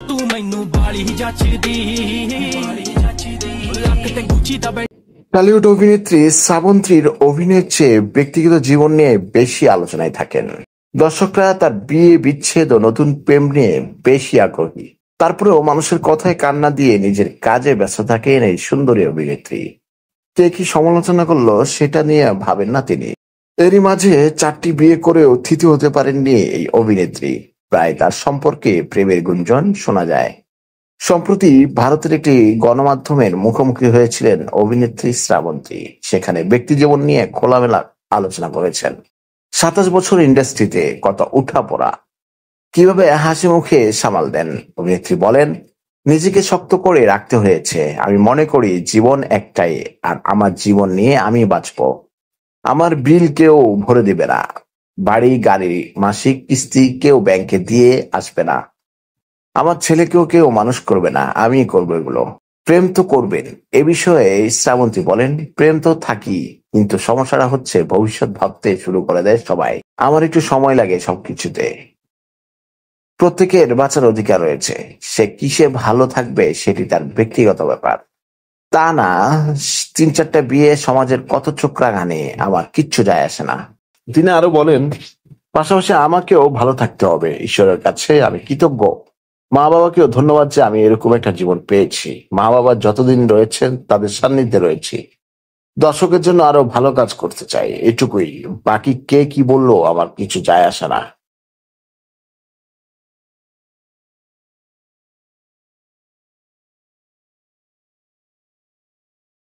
ਤੂੰ ਮੈਨੂੰ ਬਾਲੀ ਜੱਚਦੀ ਲੱਕ ਤੇ ਗੁੱਚੀ ਦਾ টলিউড অভিনেত্রী শ্রাবন্তীর অভিনয়ের চেয়ে ব্যক্তিগত জীবন নিয়ে বেশি আলোচনায় থাকেন দর্শকরা। তার বিয়ে বিচ্ছেদ ও নতুন প্রেম নিয়ে বেশি আগ্রহী। তারপরেও মানুষের কথায় কান্না দিয়ে নিজের কাজে ব্যস্ত থাকেন এই সুন্দরী অভিনেত্রী। কে কি সমালোচনা করলো সেটা নিয়ে ভাবেন না তিনি। এরই মাঝে 4টি বিয়ে করেও থিতু হতে পারেননি এই অভিনেত্রী। প্রায় তার সম্পর্কে প্রেমের গুঞ্জন শোনা যায়। সম্প্রতি ভারতের একটি গণমাধ্যমের মুখোমুখি হয়েছিলেন অভিনেত্রী শ্রাবন্তী। সেখানে ব্যক্তিজীবন নিয়ে খোলামেলা আলোচনা করেছেন। 27 বছর ইন্ডাস্ট্রিতে কত উঠাপড়া, কিভাবে হাসি মুখে সামাল দেন। অভিনেত্রী বলেন, নিজেকে শক্ত করে রাখতে হয়েছে। আমি মনে করি জীবন একটাই, আর আমার জীবন নিয়ে আমি বাঁচবো। আমার বিল কেউ ভরে দিবে না, বাড়ি গাড়ি মাসিক কিস্তি কেউ ব্যাংকে দিয়ে আসবে না, আমার ছেলেকেও কেউ মানুষ করবে না, আমি করবো এগুলো। প্রেম তো করবেন। এ বিষয়ে শ্রাবন্তী বলেন, প্রেম তো থাকি, কিন্তু সমস্যাটা হচ্ছে ভবিষ্যৎ ভাবতে শুরু করে দেয় সবাই। আমার একটু সময় লাগে সবকিছুতে। প্রত্যেকের বাঁচার অধিকার রয়েছে, সে কিসে ভালো থাকবে সেটি তার ব্যক্তিগত ব্যাপার। তা না 3-4টা বিয়ে সমাজের কত চোখ রাঙানি, আমার কিচ্ছু যায় আসে না। তিনি আরো বলেন, পাশাপাশি আমাকেও ভালো থাকতে হবে। ঈশ্বরের কাছে আমি কৃতজ্ঞ। মা বাবাকেও ধন্যবাদ যে আমি এরকম একটা জীবন পেয়েছি। মা বাবা যতদিন রয়েছেন তাদের সান্নিধ্যে রয়েছি। দর্শকের জন্য আরো ভালো কাজ করতে চাই, এটুকুই। বাকি কে কি বললো আমার কিছু যায় আসে না।